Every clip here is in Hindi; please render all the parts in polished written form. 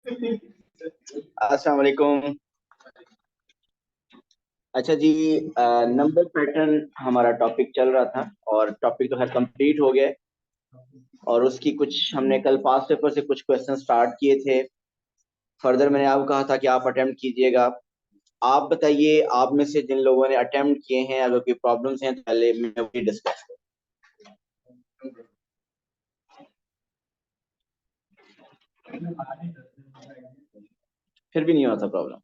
अस्सलाम वालेकुम। अच्छा जी। नंबर पैटर्न हमारा टॉपिक चल रहा था और टॉपिक तो खैर कंप्लीट हो गया है। और उसकी कुछ हमने कल पास पेपर से कुछ क्वेश्चन स्टार्ट किए थे। फर्दर मैंने आपको कहा था कि आप अटेम्प्ट कीजिएगा। आप बताइए, आप में से जिन लोगों ने अटेम्प्ट किए हैं, अगर कोई प्रॉब्लम्स हैं तो पहले मैं वही डिस्कस करूँ। फिर भी नहीं होता प्रॉब्लम?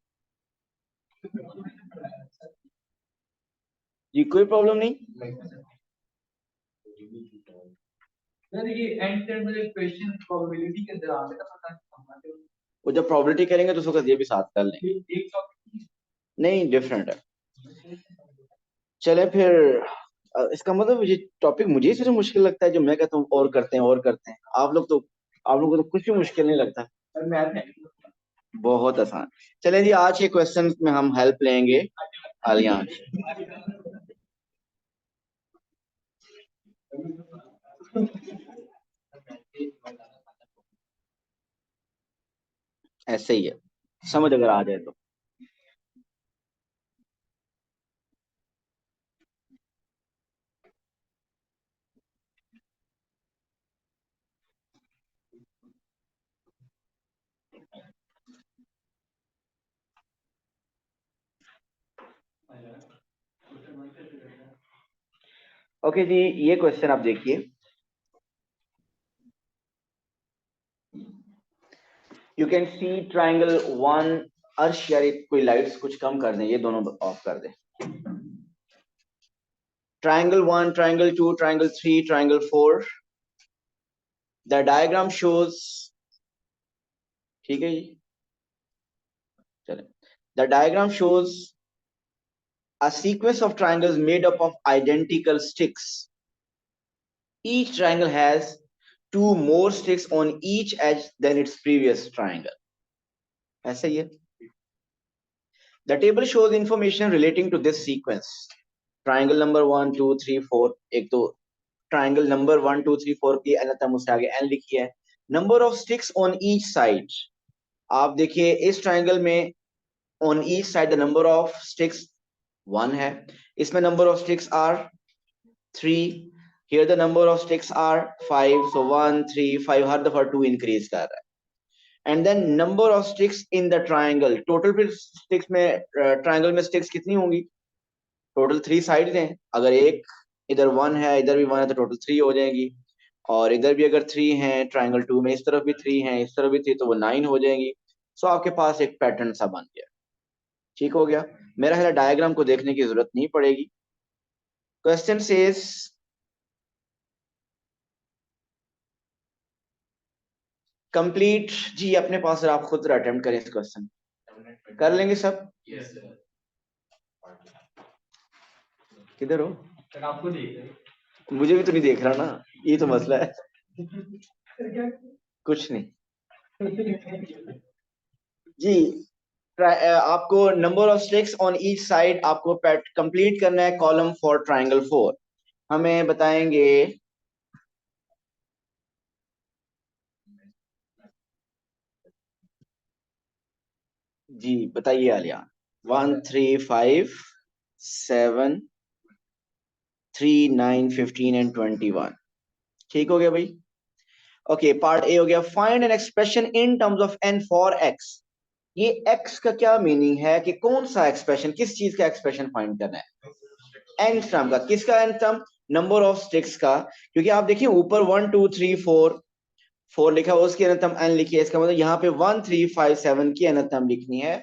जी, कोई प्रॉब्लम नहीं। सर ये एंड टाइम में क्वेश्चन प्रोबेबिलिटी के अंदर आने का पता नहीं। वो जब प्रोबेबिलिटी करेंगे तो उसका ये भी साथ कर लेंगे। एक टॉपिक नहीं, डिफरेंट है। चले फिर। इसका मतलब ये टॉपिक मुझे ही सिर्फ मुश्किल लगता है जो मैं कहता हूँ और करते हैं और करते हैं। आप लोग को तो कुछ भी मुश्किल नहीं लगता। सर मैथ है बहुत आसान। चलें जी, आज के क्वेश्चन में हम हेल्प लेंगे आलियान। ऐसे ही है, समझ अगर आ जाए तो। ओके जी, ये क्वेश्चन आप देखिए। You can see triangle one. Arsh यार, ये कोई लाइट्स कुछ कम कर दें, ये दोनों ऑफ कर दें। Triangle one, triangle two, triangle three, triangle four. The diagram shows. ठीक है जी, चले। The diagram shows a sequence of triangles made up of identical sticks. Each triangle has two more sticks on each edge than its previous triangle. ऐसे ही है। The table shows information relating to this sequence. Triangle number 1, 2, 3, 4। एक तो ट्राइंगल नंबर 1, 2, 3, 4 की एनाटम उससे आगे एन लिखी है। Number of sticks on each side. आप देखिए इस ट्राइंगल में on each side the number of sticks 1 है। इसमें number of sticks are 3। Here the number of sticks are 5, so 1, 3, 5 हर दफा 2 इंक्रीज कर रहा है। And then number of sticks in the triangle, total फिर स्टिक्स में ट्राइंगल में स्टिक्स कितनी होंगी? टोटल 3 साइड्स हैं। अगर एक इधर 1 है, इधर भी 1 है, तो टोटल 3 हो जाएंगी। और इधर भी अगर 3 है ट्राइंगल 2 में, इस तरफ भी 3 है, इस तरफ भी 3, तो वो 9 हो जाएंगी। सो आपके पास एक पैटर्न सा बन गया। ठीक हो गया। मेरा ख्याल डायग्राम को देखने की जरूरत नहीं पड़ेगी। Question says complete. जी, अपने पास आप खुद अटेम्प्ट करें इस क्वेश्चन। कर लेंगे सब? yes, किधर हो? सर आपको देख रहे। मुझे भी तो नहीं देख रहा ना, ये तो मसला है। कुछ नहीं जी। आपको number of sticks on each side आपको कंप्लीट करना है कॉलम फॉर ट्राइंगल 4। हमें बताएंगे। जी बताइए आलिया। 1, 3, 5, 7, 3, 9, 15 एंड 21। ठीक हो गया भाई। ओके, पार्ट ए हो गया। Find an expression in terms of n for x. ये एक्स का क्या मीनिंग है कि कौन सा एक्सप्रेशन, किस चीज का एक्सप्रेशन फाइंड करना है? एन टर्म का। किसका n term? Number of sticks का। क्योंकि आप देखिए ऊपर 1, 2, 3, 4 4 लिखा हुआ, उसकी एनथम एन लिखी है। इसका मतलब यहाँ पे 1, 3, 5, 7 की एनथम लिखनी है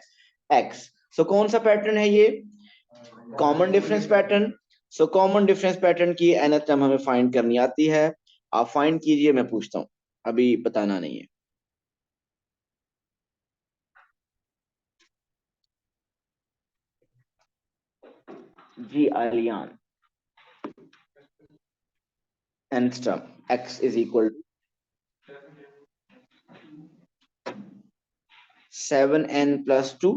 एक्स। सो कौन सा पैटर्न है ये? Common difference pattern. So common difference pattern की एनथम हमें फाइंड करनी आती है। आप फाइंड कीजिए, मैं पूछता हूँ, अभी बताना नहीं है। जी Aliyan. nth term x is equal to 7n plus 2।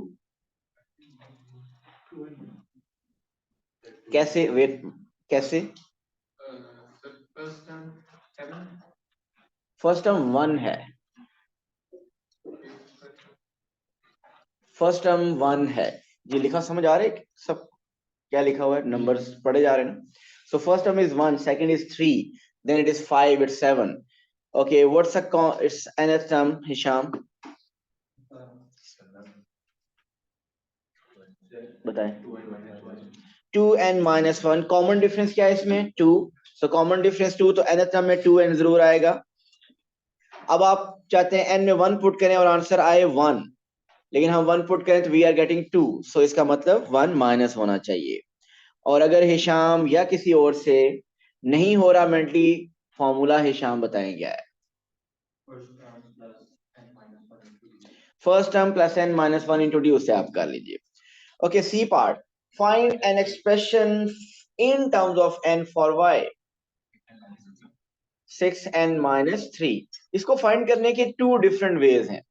कैसे? वेट, कैसे? फर्स्ट टर्म 1 है। फर्स्ट टर्म 1 है। ये लिखा समझ आ रहा है सब? क्या लिखा हुआ है, नंबर्स पढ़े जा रहे हैं ना? So first term is 1, second is 3, then it is 5, it's 7। Okay, what's its nth term, Hisham बताएं। 2n-1, कॉमन डिफरेंस क्या है इसमें? 2। सो कॉमन डिफरेंस 2, तो nth टर्म में 2n जरूर आएगा। अब आप चाहते हैं n में 1 पुट करें और आंसर आए 1, लेकिन हम 1 पुट करें तो वी आर गेटिंग 2, सो इसका मतलब 1 माइनस होना चाहिए। और अगर हिशाम या किसी और से नहीं हो रहा मेंटली, फॉर्मूला हिशाम बताएं क्या है? First term plus n-1 introduce से आप कर लीजिए। Okay, C part, find an expression in terms of n for y। 6n-3, इसको फाइंड करने के टू डिफरेंट वेज हैं।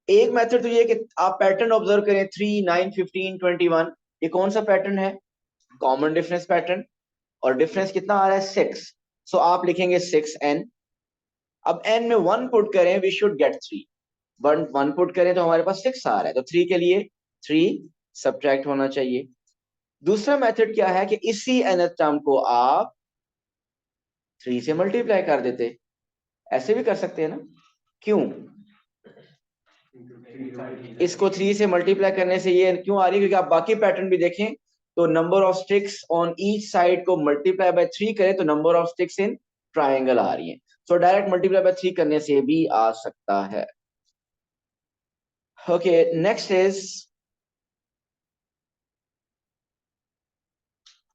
एक मेथड तो ये कि आप पैटर्न ऑब्जर्व करें, 3, 9, 15, 21, ये कौन सा पैटर्न है? Common difference pattern. और डिफरेंस कितना आ रहा है? 6। सो आप लिखेंगे 6n। अब n में 1 पुट करें, वी शुड गेट 3। 1 पुट करें तो हमारे पास 6 आ रहा है, तो 3 के लिए 3 सब्ट्रैक्ट होना चाहिए। दूसरा मेथड क्या है कि इसी nth टर्म को आप 3 से मल्टीप्लाई कर देते, ऐसे भी कर सकते हैं ना? क्यों? इसको 3 से मल्टीप्लाई करने से ये क्यों आ रही है? क्योंकि आप बाकी पैटर्न भी देखें तो number of sticks on each side को मल्टीप्लाई बाय 3 करें तो number of sticks in triangle आ रही है। सो डायरेक्ट मल्टीप्लाई बाय 3 करने से भी आ सकता है। ओके, नेक्स्ट इज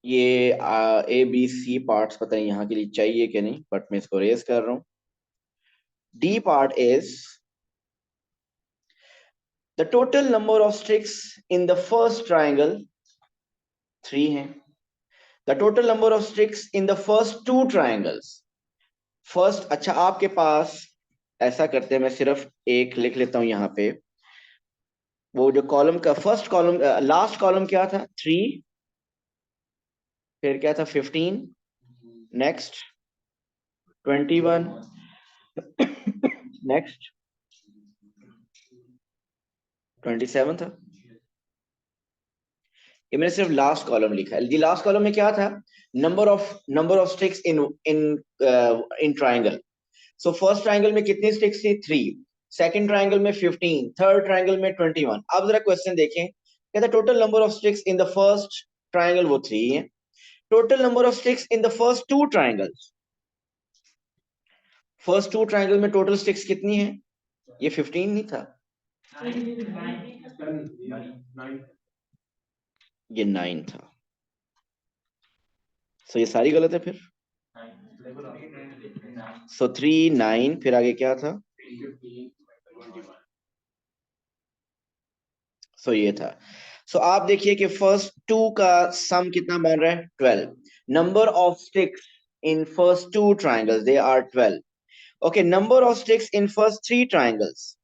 ये ए बी सी पार्ट्स, पता नहीं यहाँ के लिए चाहिए कि नहीं, बट मैं इसको रेज कर रहा हूं। D part is the total number of sticks in the first triangle 3 है। The total number of sticks in the first two triangles. First, अच्छा आपके पास ऐसा करते हैं, मैं सिर्फ एक लिख लेता हूं यहाँ पे। वो जो कॉलम का फर्स्ट कॉलम, लास्ट कॉलम क्या था? 3, फिर क्या था? 15, नेक्स्ट 21, नेक्स्ट 27 था। ये मैंने सिर्फ लास्ट कॉलम लिखा है। लास्ट कॉलम में क्या था? Number of sticks in in in triangle. So first triangle में कितनी स्टिक्स थी? 3। सेकंड ट्राइंगल में 15, थर्ड ट्राइंगल में 21। अब जरा क्वेश्चन देखें, कहता total number of sticks in the first triangle वो 3 है। Total number of sticks in the first two triangles, first two triangle में टोटल स्टिक्स कितनी है? ये 15 नहीं था, ये 9 था। सो ये सारी गलत है फिर। सो 3, 9, फिर आगे क्या था? सो ये था। सो आप देखिए कि फर्स्ट टू का सम कितना बन रहा है? 12। Number of sticks in first two triangles they are 12। Okay, number of sticks in first three triangles,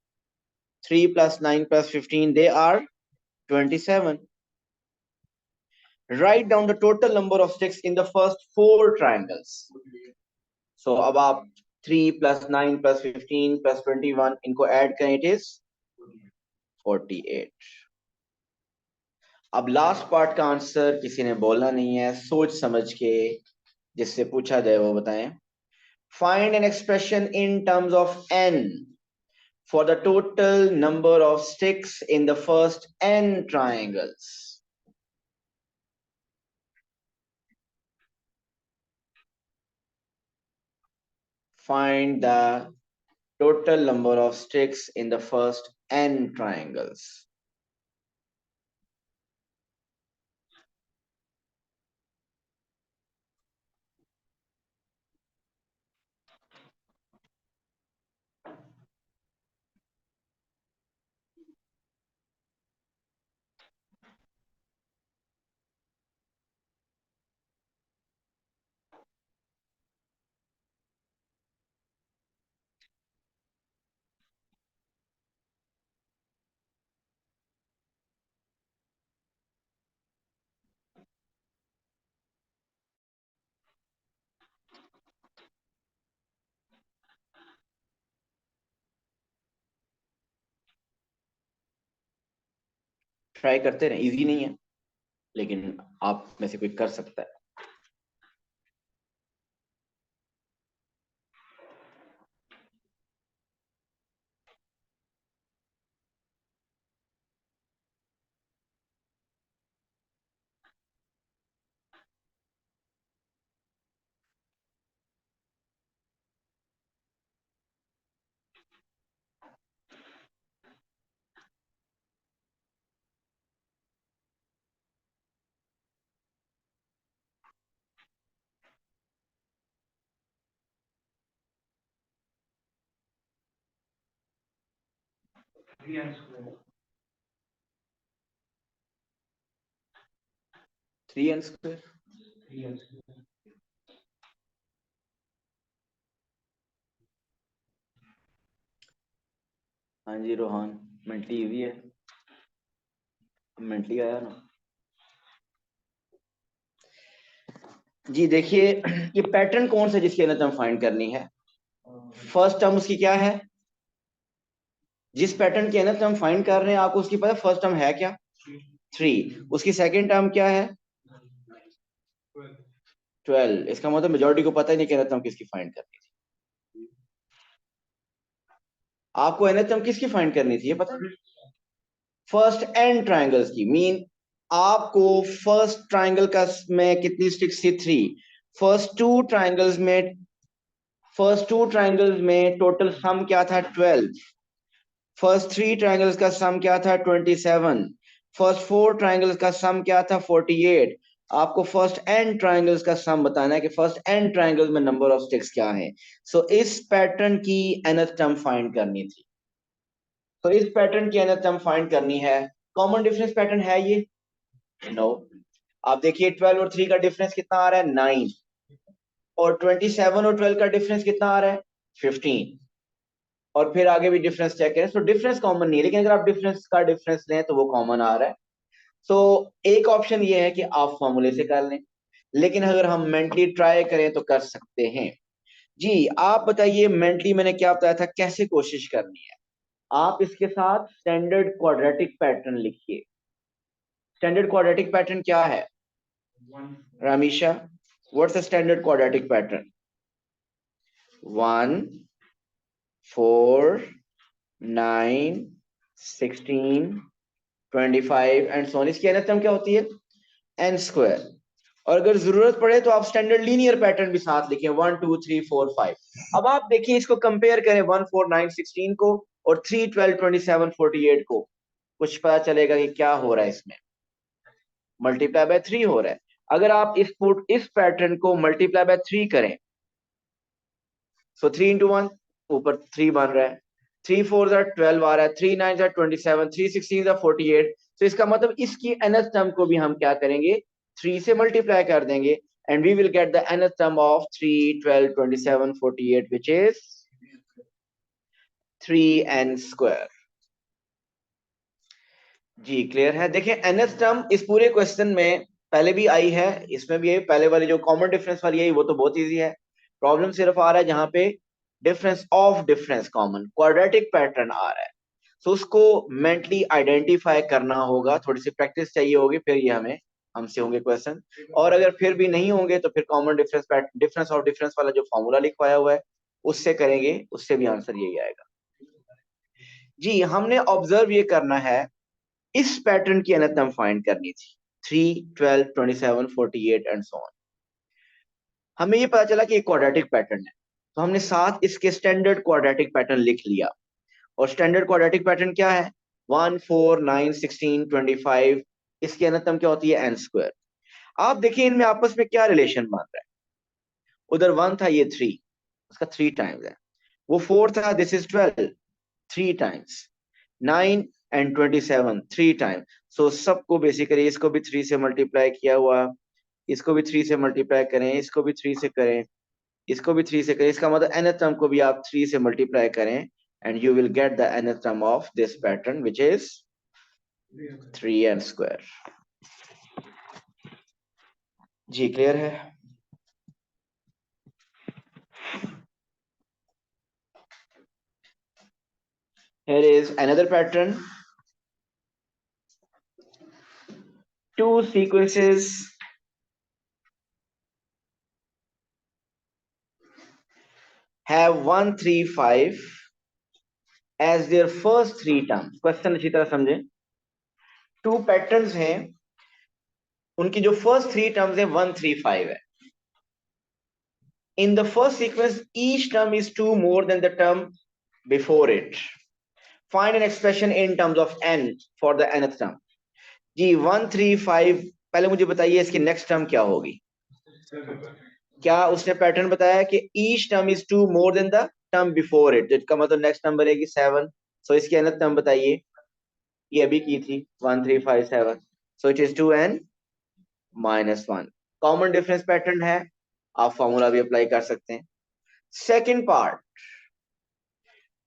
3 plus 9 plus 15, they are 27. Write down the total number of sticks in the first four triangles. So अब आप 3 plus 9 plus 15 plus 21 इनको ऐड करें, it is 48। अब लास्ट पार्ट का आंसर किसी ने बोलना नहीं है, सोच समझ के जिससे पूछा जाए वो बताएं। Find an expression in terms of n for the total number of sticks in the first n triangles. Find the total number of sticks in the first n triangles. Try करते रहे, इजी नहीं है लेकिन आप में से कोई कर सकता है। Three n square. हाँ जी रोहान, मेंटली इजी है, मेंटली आया ना जी। देखिए ये पैटर्न कौन सा जिसकी एनथ हम फाइंड करनी है। फर्स्ट टर्म उसकी क्या है, जिस पैटर्न की एनथ हम फाइंड कर रहे हैं आपको उसकी पता है फर्स्ट टर्म है क्या, थ्री। उसकी सेकेंड टर्म क्या है, 12। इसका मतलब मेजोरिटी को पता ही नहीं कि एनथ हम किसकी फाइंड करनी थी। आपको एनथ हम किसकी फाइंड करनी थी ये पता है, फर्स्ट एन ट्राइंगल्स की। मीन आपको फर्स्ट ट्राइंगल का में कितनी स्टिक्स थी, थ्री। फर्स्ट टू ट्राइंगल्स में टोटल सम क्या था, 12। फर्स्ट थ्री ट्राइंगल्स का सम क्या था, 27। फर्स्ट फोर ट्राइंगल्स का सम क्या था, 48। आपको फर्स्ट एन ट्राइंगल्स का सम बताना है कि फर्स्ट एन ट्राइंगल्स में नंबर ऑफ स्टिक्स क्या है। सो इस पैटर्न की nth टर्म फाइंड करनी थी। तो इस पैटर्न की nth टर्म फाइंड करनी है। कॉमन डिफरेंस पैटर्न है ये, नो। आप देखिए 12 और 3 का डिफरेंस कितना आ रहा है, 9। और 27 और 12 का डिफरेंस कितना आ रहा है, 15। और फिर आगे भी डिफरेंस चेक करें तो डिफरेंस कॉमन नहीं है, लेकिन अगर आप डिफरेंस लें तो वो कॉमन आ रहा है। तो एक ऑप्शन ये है कि आप फॉर्मूले से कर लें, लेकिन अगर हम मेंटली ट्राई करें तो कर सकते हैं। जी आप बताइए, मेंटली मैंने क्या बताया था, कैसे कोशिश करनी है। आप इसके साथ स्टैंडर्ड क्वाड्रेटिक पैटर्न लिखिए। स्टैंडर्ड क्वाड्रेटिक पैटर्न क्या है Ramisha, what's the standard quadratic pattern, 1 4 9 16 25 and so on. इसकी एनथ टर्म क्या होती है, एन स्क्वायर। और अगर जरूरत पड़े तो आप स्टैंडर्ड लीनियर पैटर्न भी साथ लिखें, 1 2 3 4 5। अब आप देखिए इसको कंपेयर करें 1 4 9 16 को और 3 12 27 48 को, कुछ पता चलेगा कि क्या हो रहा है इसमें, मल्टीप्लाई बाय 3 हो रहा है। अगर आप इस पैटर्न को मल्टीप्लाई बाय 3 करें, सो 3 इंटू 1, ऊपर 3 बन रहा है, 3 4 12 आ रहा है, 3 9 27, 3 16 48। तो इसका मतलब इसकी nth टर्म को भी हम क्या करेंगे, 3 से मल्टीप्लाई कर देंगे and we will get the nth term of 3 12 27 48 which is 3n square. जी क्लियर है। देखिए nth टर्म इस पूरे क्वेश्चन में पहले भी आई है, इसमें भी है। पहले वाली जो कॉमन डिफरेंस वाली है वो तो बहुत इजी है। प्रॉब्लम सिर्फ आ रहा है जहां पे difference of difference common quadratic pattern आ रहा है। तो उसको मेंटली आइडेंटिफाई करना होगा, थोड़ी सी प्रैक्टिस चाहिए होगी, फिर ये हमें हमसे होंगे क्वेश्चन। और अगर फिर भी नहीं होंगे तो फिर कॉमन डिफरेंस ऑफ डिफरेंस वाला जो फॉर्मूला लिखवाया हुआ है उससे करेंगे, उससे भी आंसर यही आएगा। जी हमने ऑब्जर्व ये करना है, इस पैटर्न की एनथ हम फाइंड करनी थी, 3 12 27 48 एंड सो ऑन। हमें ये पता चला कि एक क्वाड्रेटिक पैटर्न है, तो हमने साथ इसके स्टैंडर्ड क्वाड्रेटिक पैटर्न लिख लिया। और स्टैंडर्ड क्वाड्रेटिक पैटर्न क्या है, 1 4 9 16 25। इसकी एनथ क्या होती है, एन स्क्वायर। आप देखिए इनमें आपस में क्या रिलेशन बन रहा है, उधर 1 था ये 3, उसका 3 टाइम्स है। वो 4 था, this is 12, 3 times. 9 and 27 3 time. So सबको बेसिकली इसको भी 3 से मल्टीप्लाई किया हुआ, इसको भी 3 से मल्टीप्लाई करें, इसको भी 3 से करें, इसको भी 3 से करें। इसका मतलब nth टर्म को भी आप 3 से मल्टीप्लाई करें and you will get the nth term of this pattern which is 3n square. जी क्लियर है। Here is another pattern. two sequences have 1 3 5 as their first three terms. Question अच्छी तरह समझें. टू पैटर्न्स हैं, उनकी जो फर्स्ट थ्री टर्म्स है 1 3 5 है. In the first sequence, each term is 2 more than the term before it. Find an expression in terms of n for the nth term. जी 1 3 5. पहले मुझे बताइए इसकी नेक्स्ट टर्म क्या होगी. क्या उसने पैटर्न बताया कि each term is 2 more than the term before it, जिसका मतलब नेक्स्ट टर्म बनेगी 7. सो इसकी nth टर्म बताइए. ये अभी की थी 1 3 5 7. So it is 2n -1. Common difference pattern है, आप फॉर्मूला भी अप्लाई कर सकते हैं. Second part,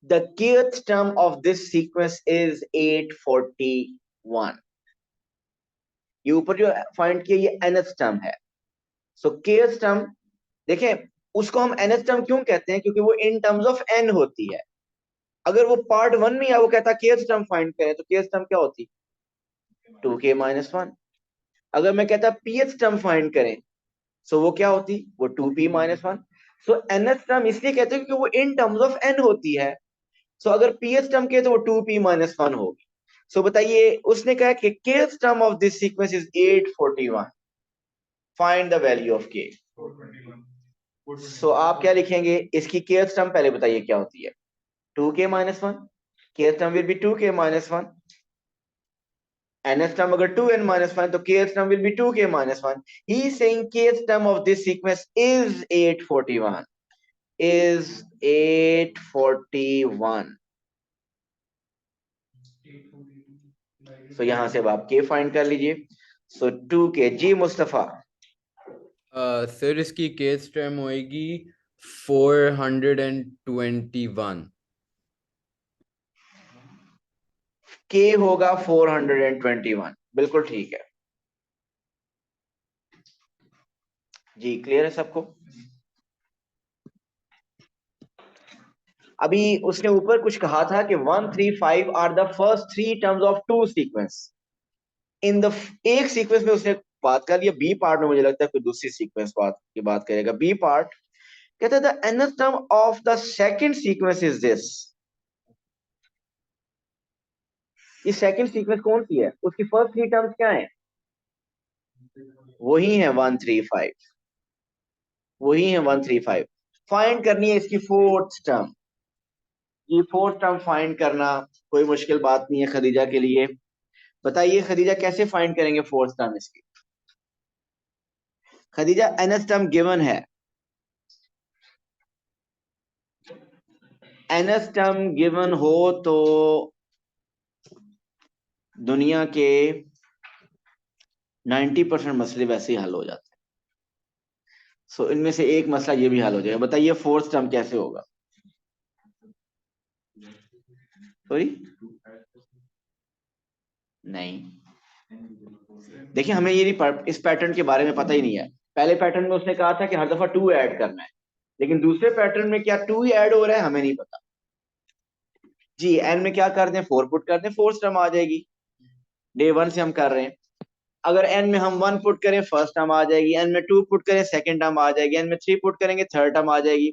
the kth term of this sequence is 841. ये ऊपर जो फाइंड किया ये nth टर्म है. सो kth टर्म देखें, उसको हम nth टर्म क्यों कहते हैं, क्योंकि वो इन टर्म्स ऑफ n होती है. अगर वो पार्ट 1 में या वो कहता kth टर्म फाइंड करें तो kth टर्म क्या होती, 2k - 1. अगर मैं कहता pth टर्म फाइंड करें सो वो क्या होती, वो 2p - 1. सो nth टर्म इसलिए कहते हैं क्योंकि वो इन टर्म्स ऑफ n होती है. सो अगर pth टर्म के तो वो 2p - 1 होगी. सो बताइए, उसने कहा कि kth term of this sequence is 841. Find the value of k. सो आप क्या लिखेंगे, इसकी kth टर्म पहले बताइए क्या होती है, 2k - 1. kth term will be 2k - 1. nth term अगर 2n - 1 तो kth term will be 2k - 1. He is saying kth term of this sequence is 841. Is 841. So यहां से अब आप k फाइंड कर लीजिए. So 2k. जी मुस्तफा. सर इसकी केस टर्म होएगी 421. k होगा 421. बिल्कुल ठीक है जी. क्लियर है सबको. अभी उसने ऊपर कुछ कहा था कि 1 3 5 are the first three terms of two sequence. In the एक सीक्वेंस में उसने बात कर लिया. बी पार्ट में मुझे लगता है कोई दूसरी सीक्वेंस बात करेगा. बी पार्ट कहता है the nth term of the second sequence is this. ये सेकंड सीक्वेंस कौन सी है, उसकी फर्स्ट थ्री टर्म्स क्या है, वही है 1 3 5. वही है 1 3 5. फाइंड करनी है इसकी फोर्थ टर्म. ये फोर्थ टर्म फाइंड करना कोई मुश्किल बात नहीं है खदीजा के लिए. बताइए खदीजा कैसे फाइंड करेंगे फोर्थ टर्म इसकी. खदीजा nth टर्म गिवन है. nth टर्म गिवन हो तो दुनिया के 90% मसले वैसे ही हल हो जाते हैं. सो इनमें से एक मसला ये भी हल हो जाएगा. बताइए फोर्थ टर्म कैसे होगा. सॉरी नहीं, देखिए हमें ये नहीं, इस पैटर्न के बारे में पता ही नहीं है. पहले पैटर्न में उसने कहा था कि हर दफा 2 ऐड करना है, लेकिन दूसरे पैटर्न में क्या 2 ही ऐड हो रहा है हमें नहीं पता. जी एन में क्या कर दें, 4 पुट कर दें, फोर्थ टर्म आ जाएगी. डे 1 से हम कर रहे हैं. अगर एन में हम 1 पुट करें फर्स्ट टर्म आ जाएगी, एन में 2 पुट करें सेकंड टर्म आ जाएगी, एन में 3 पुट करेंगे थर्ड टर्म आ जाएगी.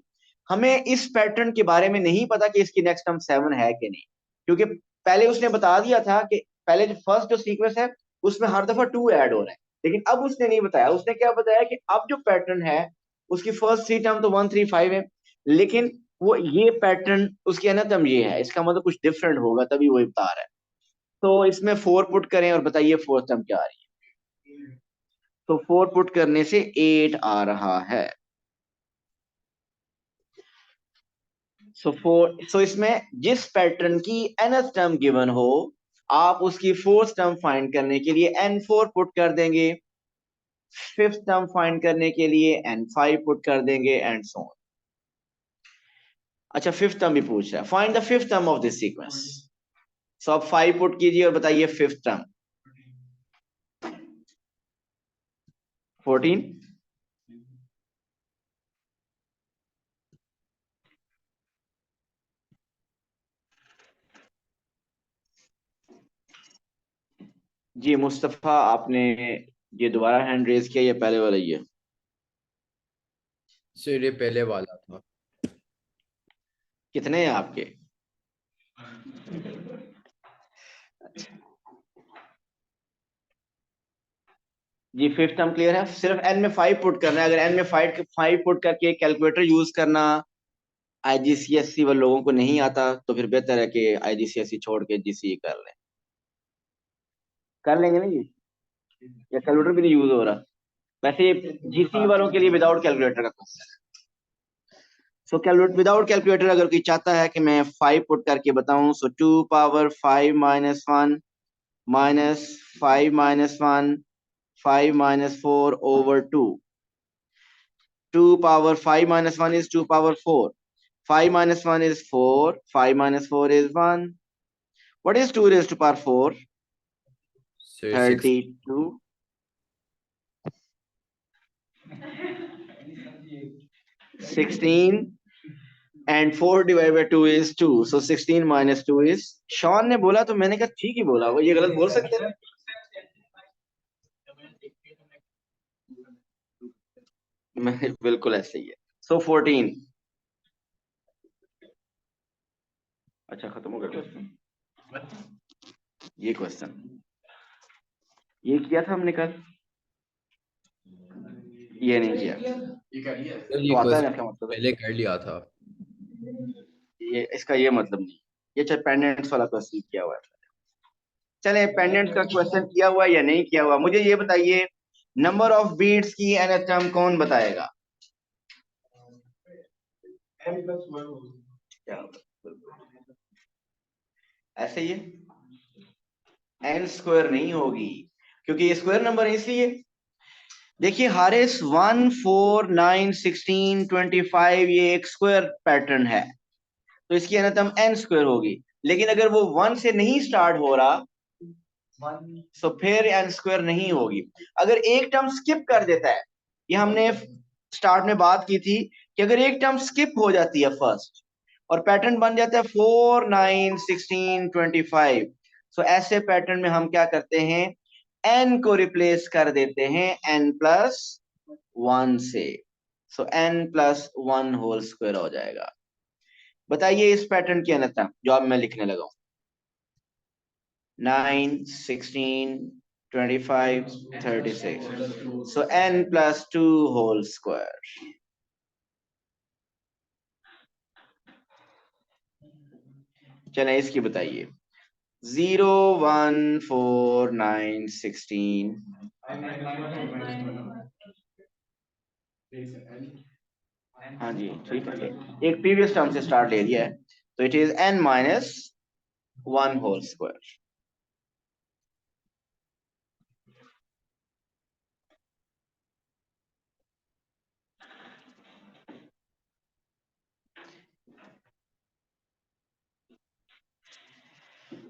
हमें इस पैटर्न के बारे में नहीं पता कि इसकी नेक्स्ट टर्म 7 है कि नहीं, क्योंकि पहले उसने बता दिया था कि पहले जो फर्स्ट जो सीक्वेंस है उसमें हर दफा 2 ऐड हो रहे हैं. लेकिन अब उसने नहीं बताया. उसने क्या बताया कि अब जो पैटर्न है उसकी फर्स्ट थ्री टर्म तो 1 3 5 है, लेकिन वो ये पैटर्न उसकी ना टर्म ये है, इसका मतलब कुछ डिफरेंट होगा, तभी वो बता रहा है. तो इसमें 4 पुट करें और बताइए फोर्थ टर्म क्या आ रही है. तो 4 पुट करने से 8 आ रहा है. सो इसमें जिस पैटर्न की nth टर्म गिवन हो, आप उसकी फोर्थ टर्म फाइंड करने के लिए n4 पुट कर देंगे, फिफ्थ टर्म फाइंड करने के लिए n5 पुट कर देंगे एंड सो ऑन. अच्छा फिफ्थ टर्म भी पूछ रहा है. Find the fifth term of this sequence. So आप 5 पुट कीजिए और बताइए फिफ्थ टर्म. 14. जी मुस्तफा, आपने ये दोबारा हैंड रेज किया, ये पहले वाला ही है? सर ये पहले वाला था। कितने हैं आपके? जी फिफ्थ टर्म क्लियर है। सिर्फ एन में 5 पुट करना है। अगर एन में 5 पुट करके कैलकुलेटर यूज करना आईजीसीएससी वाले लोगों को नहीं आता तो फिर बेहतर है कि आईजीसीएससी छोड़ के जीसीई कर लें। कर लेंगे ना जी, या कैलकुलेटर भी नहीं यूज हो रहा? वैसे जीसीई वालों के लिए विदाउट कैलकुलेटर का क्वेश्चन है। सो कैलकुलेट विदाउट कैलकुलेटर अगर कोई चाहता है कि मैं 5 पुट करके बताऊं, सो 2 power 5 minus 1 minus 5 minus 1 5 minus 4 over 2. 2 power 5 minus 1 is 2 power 4. 5 minus 1 is 4. 5 minus 4 is 1. What is 2 raised to power 4? Sir 32. 16. And 4 divided by 2 is 2. So 16 minus 2 is... Shawn ने बोला तो मैंने कहा ठीक ही बोला, वो ये गलत बोल सकते हैं? मैं बिल्कुल ऐसे ही है। So 14. अच्छा खत्म हो गया क्वेश्चन। ये क्वेश्चन ये किया था हमने कल, ये नहीं किया। सर ये तो आता है ना क्वेश्चन क्या मतलब है? पहले कर लिया था। ये इसका ये मतलब नहीं, ये चाहे पेंडेंट्स वाला क्वेश्चन किया हुआ है। चले पेंडेंट्स का क्वेश्चन किया हुआ या नहीं किया हुआ, मुझे ये बताइए, नंबर ऑफ बीट्स की nth टर्म कौन बताएगा? क्या ऐसे ही है? एन स्क्वायर नहीं होगी, क्योंकि ये स्क्वायर नंबर है इसलिए। देखिए हारिस 1 4 9 16 25 ये एक स्क्वायर पैटर्न है, तो इसकी nth टर्म एन स्क्वायर होगी। लेकिन अगर वो 1 से नहीं स्टार्ट हो रहा तो फिर एन स्क्वायर नहीं होगी। अगर एक टर्म स्किप कर देता है, ये हमने स्टार्ट में बात की थी कि अगर एक टर्म स्किप हो जाती है फर्स्ट और पैटर्न बन जाता है 4 9 16 25, सो ऐसे पैटर्न में हम क्या करते हैं, एन को रिप्लेस कर देते हैं एन प्लस 1 से। सो एन प्लस 1 होल स्क्वायर हो जाएगा। बताइए इस पैटर्न की nth टर्म जो अब मैं लिखने लगा हूं, 9 16 25 36, so n plus 2 whole square। चले इसकी बताइए, 0 1 4 9 16। हाँ जी ठीक है, एक प्रीवियस टर्म से स्टार्ट ले लिया है, तो it is n minus 1 whole square.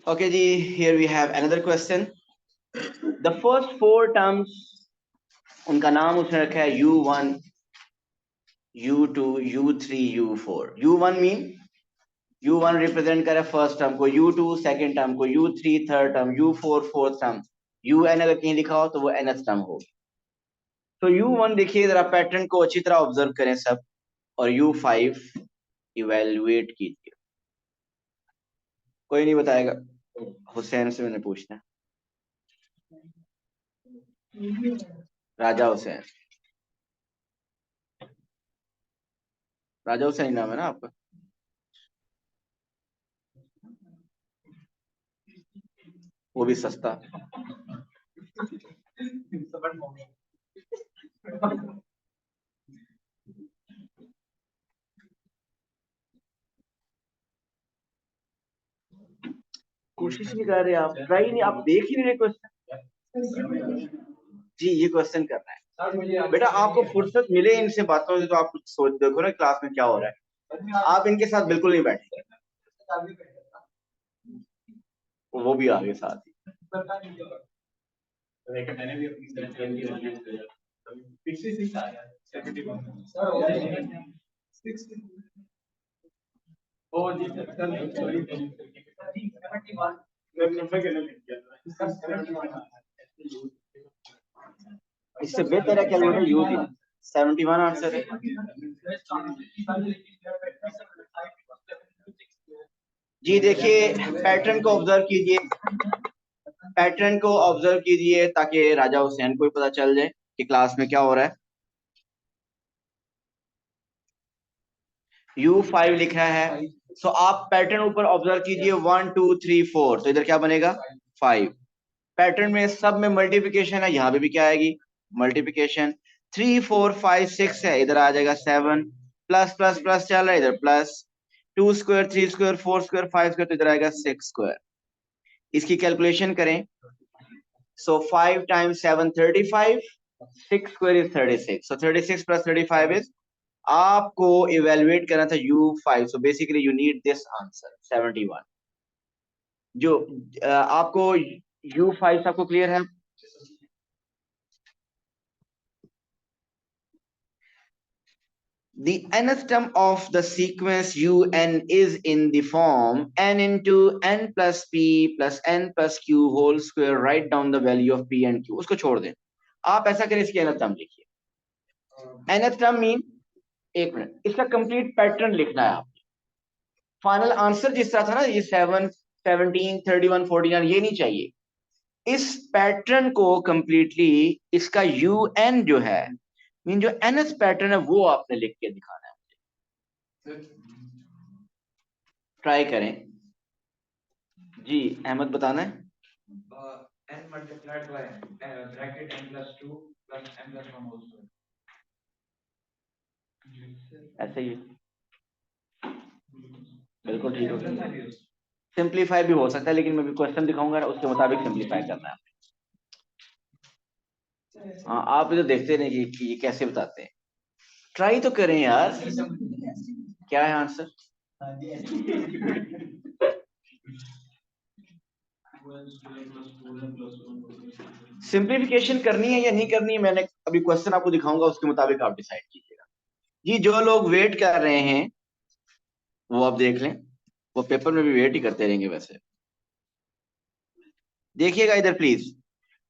Okay जी, here we have another question. The first 4 terms, उनका नाम उसने रखा है U1 U2 U3 U4। U1 mean U1 represent करे फर्स्ट टर्म को, U2 सेकंड टर्म को, U3 third term, U4 fourth term, UN अगर कहीं लिखा हो तो वो nth टर्म हो। तो U1 देखिए जरा पैटर्न को अच्छी तरह ऑब्जर्व करें सब, और U5 इवेल्युएट कीजिए। कोई नहीं बताएगा, हुसैन से मैंने पूछना। राजा हुसैन, राजा हुसैन नाम है ना आपका? वो भी सस्ता। कोशिश नहीं कर रहे आप, ट्राई नहीं, आप देख ही नहीं रहे क्वेश्चन। जी ये क्वेश्चन करना है बेटा, आपको फुर्सत मिले इनसे बातों से तो आप कुछ सोच देखो ना क्लास में क्या हो रहा है। आप इनके साथ बिल्कुल नहीं बैठे, वो भी आगे साथ ही। इससे बेहतर है कैलकुलेटर यूज ही 71 आंसर है। जी देखिए पैटर्न को ऑब्जर्व कीजिए, पैटर्न को ऑब्जर्व कीजिए ताकि राजा हुसैन को भी पता चल जाए कि क्लास में क्या हो रहा है। U5 लिखा है, सो आप पैटर्न ऊपर ऑब्जर्व कीजिए 1 2 3 4, तो इधर क्या बनेगा 5। पैटर्न में सब में मल्टीप्लिकेशन है, यहाँ पे भी क्या आएगी मल्टीप्लिकेशन। 3 4 5 6 है, इधर आ जाएगा 7, प्लस प्लस प्लस चल रहा है इधर plus, 2 square 3 square 4 square 5 square, तो इधर आएगा 6 स्क्वायर। इसकी कैलकुलेशन करें, सो 5 times 7 35, 6 square is 36, so 36 plus 35 is, आपको इवेलुएट करना था U5, so basically you need this answer 71। जो आपको U5 आपको क्लियर है? The nth term of the sequence un is in the form n into n plus p plus n plus q whole square. Write down the value of p and q. उसको छोड़ दें, आप ऐसा करें, इसकी nth term लिखिए। nth term मीन, एक मिनट, इसका कंप्लीट पैटर्न लिखना है आप। फाइनल आंसर जिस तरह था ना, ये 7 17 31 49, ये नहीं चाहिए। इस पैटर्न को कंप्लीटली, इसका un जो है मीन जो nth पैटर्न है वो आपने लिख के दिखाना है। ट्राई करें जी। अहमद बताना है। n multiplied by bracket n plus 2 plus n plus 1 also। ऐसे ही बिल्कुल ठीक हो गया। सिंप्लीफाई भी हो सकता है, लेकिन मैं भी क्वेश्चन दिखाऊंगा उसके मुताबिक सिंप्लीफाई करना है। हाँ आप इधर देखते नहीं कि ये कैसे बताते हैं, ट्राई तो करें यार। क्या है आंसर? सिंप्लीफिकेशन करनी है या नहीं करनी है, मैंने अभी क्वेश्चन आपको दिखाऊंगा, उसके मुताबिक आप डिसाइड कीजिएगा। जी जो लोग वेट कर रहे हैं वो आप देख लें, वो पेपर में भी वेट ही करते रहेंगे। वैसे देखिएगा इधर प्लीज,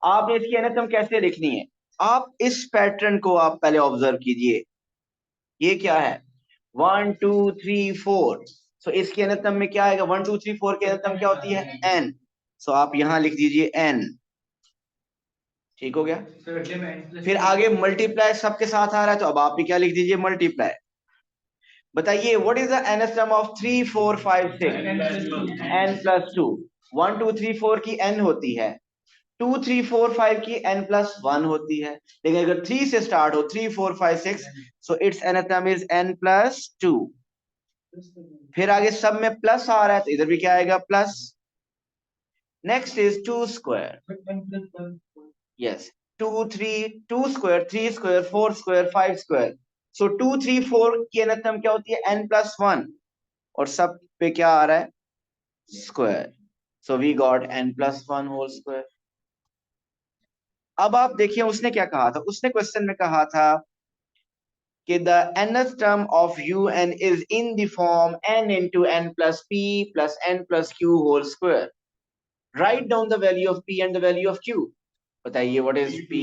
आपने इसकी एनएथएम कैसे लिखनी है। आप इस पैटर्न को आप पहले ऑब्जर्व कीजिए, ये क्या है 1 2 3 4, सो इसकी एनएथएम में क्या आएगा 1 2 3 4 की एनएथएम क्या होती है n, सो आप यहां लिख दीजिए n। ठीक हो गया। फिर आगे मल्टीप्लाई सबके साथ आ रहा है, तो अब आप भी क्या लिख दीजिए मल्टीप्लाई। बताइए what is the nth term of 3 4 5 6? n plus 2। 1 2 3 4 की n होती है, 2 3 4 5 की n प्लस 1 होती है, लेकिन अगर 3 से स्टार्ट हो 3 4 5 6, so it's nth term is n plus 2। फिर आगे सब में प्लस आ रहा है, तो इधर भी क्या आएगा plus. Next is 2 square, yes 2 3 2 square 3 square 4 square 5 square, सो 2 3 4 की nth टर्म क्या होती है n प्लस 1, और सब पे क्या आ रहा है square, so we got n plus 1 whole square. अब आप देखिए उसने क्या कहा था, उसने क्वेश्चन में कहा था कि the nth term of un is in the form n into n plus p plus n plus q whole square. Write down the value of p and the value of q. बताइए what is p?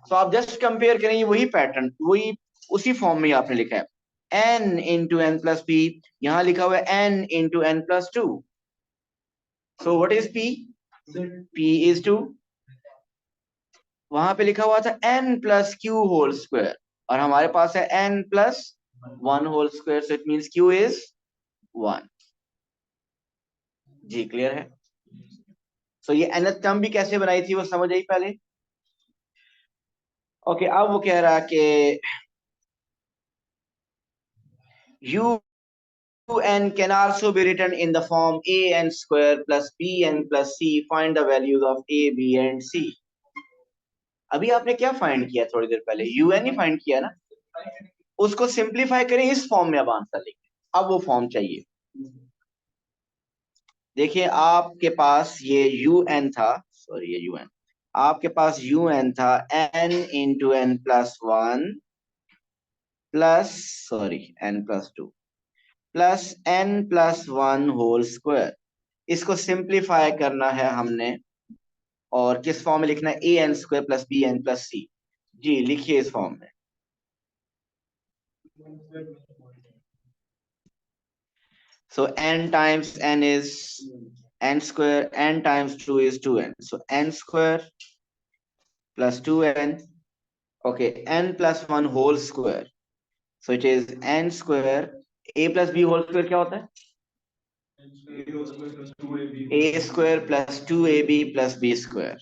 So आप जस्ट कंपेयर करेंगे, वही पैटर्न, वही उसी फॉर्म में आपने लिखा है n into n plus p, यहां लिखा हुआ है n into n plus 2. So what is p? p is 2। वहां पे लिखा हुआ था n plus q whole square, और हमारे पास है n plus 1 whole square, so it means q is 1। जी क्लियर है। सो ये nth टर्म भी कैसे बनाई थी वो समझ आई पहले। ओके अब वो कह रहा कि un can also be written in the form an square plus bn plus c, find the values of a b and c। अभी आपने क्या फाइंड किया थोड़ी देर पहले, un ही फाइंड किया ना, उसको सिंप्लीफाई करें इस फॉर्म में, अब आंसर लिखें। अब वो फॉर्म चाहिए। देखिए आपके पास ये un था, सॉरी ये un, आपके पास un था n into n plus 1 plus, sorry n plus 2 plus n plus 1 whole square. इसको सिंप्लीफाई करना है हमने और किस फॉर्म में लिखना है, A N square plus B N plus C. जी लिखिए इस फॉर्म में। So n times n is n square, n times 2 is 2n. So n square plus 2n, okay, n plus 1 whole square. So it is n square, a plus b whole square क्या होता है? a square plus 2ab plus b square.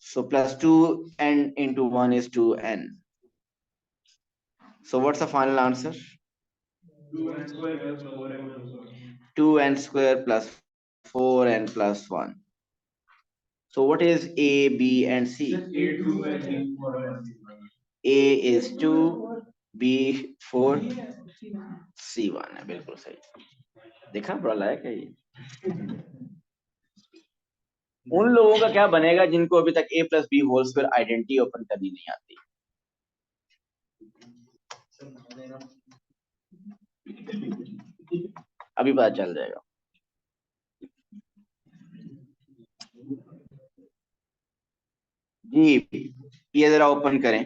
So plus 2n into 1 is 2n. So what's the final answer? 2n square plus 4n plus 1. 2n square plus 4n plus 1. So what is A, B, and C? A2 and B4 and A is 2, B 4, C 1 है, बिल्कुल सही। देखा बड़ा लायक है ये। उन लोगों का क्या बनेगा जिनको अभी तक A plus b whole square identity open करनी नहीं आती। अभी पता चल जाएगा। जी ये जरा ओपन करें।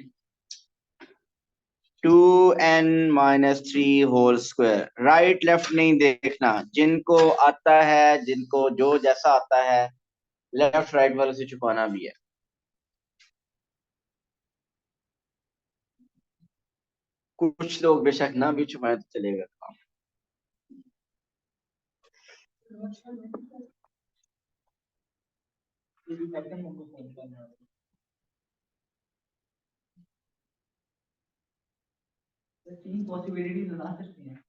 2n minus 3 whole square, right left नहीं देखना, जिनको आता है, जिनको जो जैसा आता है लेफ्ट राइट वाले से छुपाना भी है। कुछ लोग बेशक ना भी छुपाए तो चलेगा काम। तीन पॉसिबिलिटीज बना सकते हैं।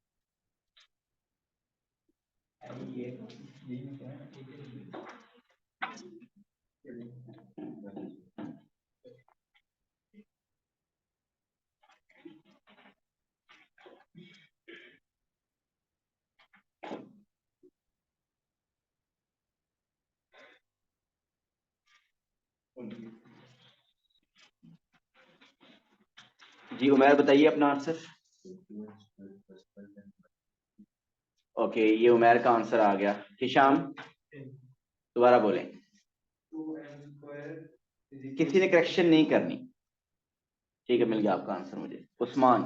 जी उमैर बताइए अपना आंसर। ओके ये उमैर का आंसर आ गया। हिशाम दोबारा बोलें। किसी ने करेक्शन नहीं करनी। ठीक है मिल गया आपका आंसर मुझे। उस्मान,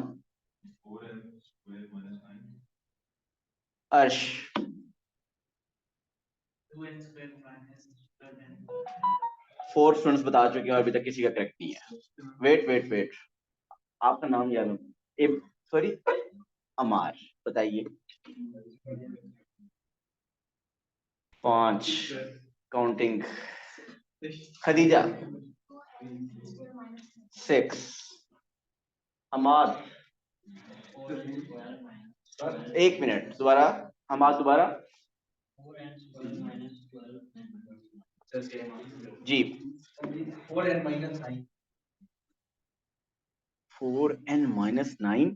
अर्श, 4 स्टूडेंट्स बता चुके हैं, अभी तक किसी का करेक्ट नहीं है। वेट वेट वेट, आपका नाम याद हो? सॉरी अमार, बताइए। 5 काउंटिंग। खदीजा 6। हमाद 1 मिनट, दोबारा हमाद दोबारा। जी 4n माइनस 9।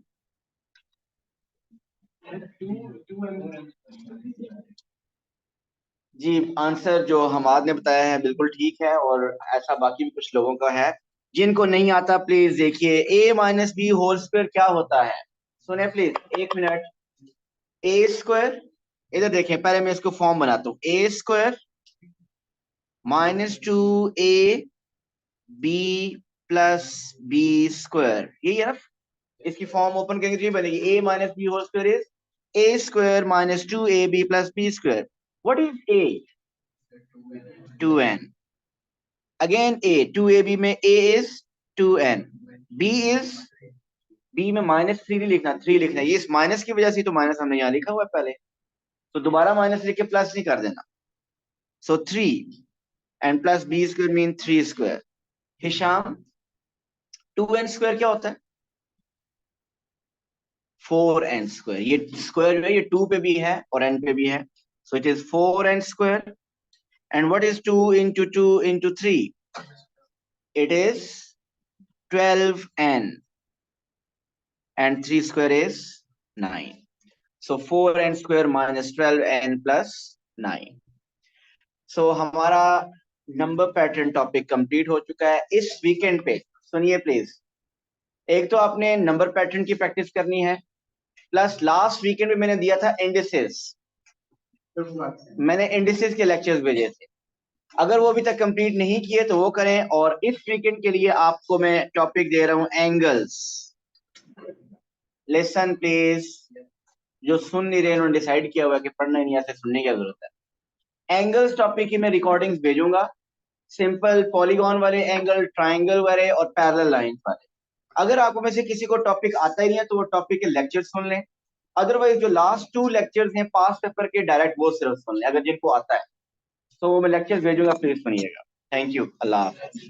जी आंसर जो हमाद ने बताया है बिल्कुल ठीक है, और ऐसा बाकी भी कुछ लोगों का है। जिनको नहीं आता प्लीज देखिए, a minus b whole square क्या होता है, सुने प्लीज 1 मिनट। ए स्क्वायर, इधर देखें, पहले मैं इसको फॉर्म बनाता हूँ। A square minus 2a B plus B square, यही है ना। इसकी फॉर्म ओपन करेंगे तो ये बनेगी a minus b whole square is a square minus 2ab plus b square. What is a? 2n। Again a, 2ab में a is 2n, b is, b में माइनस 3 नहीं लिखना, 3 लिखना है। ये इस माइनस की वजह से तो माइनस हमने यहाँ लिखा हुआ है पहले, तो दोबारा माइनस लिख के प्लस नहीं कर देना। सो 3 and plus b square mean 3 square. Hisham 2n square क्या होता है? 4n square. ये स्क्वायर जो है ये 2 पे भी है और n पे भी है, so it is 4n square. And what is 2 into 2 into 3? It is 12n and 3 square is 9. So 4n square minus 12n plus 9. So हमारा नंबर पैटर्न टॉपिक कंप्लीट हो चुका है। इस वीकेंड पे सुनिए प्लीज, एक तो आपने नंबर पैटर्न की प्रैक्टिस करनी है, प्लस लास्ट वीकेंड में मैंने दिया था इंडिसेस, मैंने इंडिसेस के लेक्चर्स भेजे थे। अगर वो अभी तक कंप्लीट नहीं किए तो वो करें। और इस वीकेंड के लिए आपको मैं टॉपिक दे रहा हूं एंगल्स। लेसन प्लीज, जो सुन नहीं रहे उन्होंने डिसाइड किया हुआ है कि पढ़ना ही नहीं, ऐसे सुनने की जरूरत है। एंगल्स टॉपिक की मैं रिकॉर्डिंग्स भेजूंगा, सिंपल पॉलीगॉन वाले एंगल, ट्राइंगल वाले और पैरेलल लाइंस वाले। अगर आपको में से किसी को टॉपिक आता ही नहीं है तो वो टॉपिक के लेक्चर सुन लें, अदरवाइज जो लास्ट 2 लेक्चर्स हैं पास पेपर के डायरेक्ट वो सिर्फ सुन लें अगर जिनको आता है। तो मैं लेक्चर्स भेजूंगा, प्लीज सुनिएगा। Thank you, Allah Hafiz.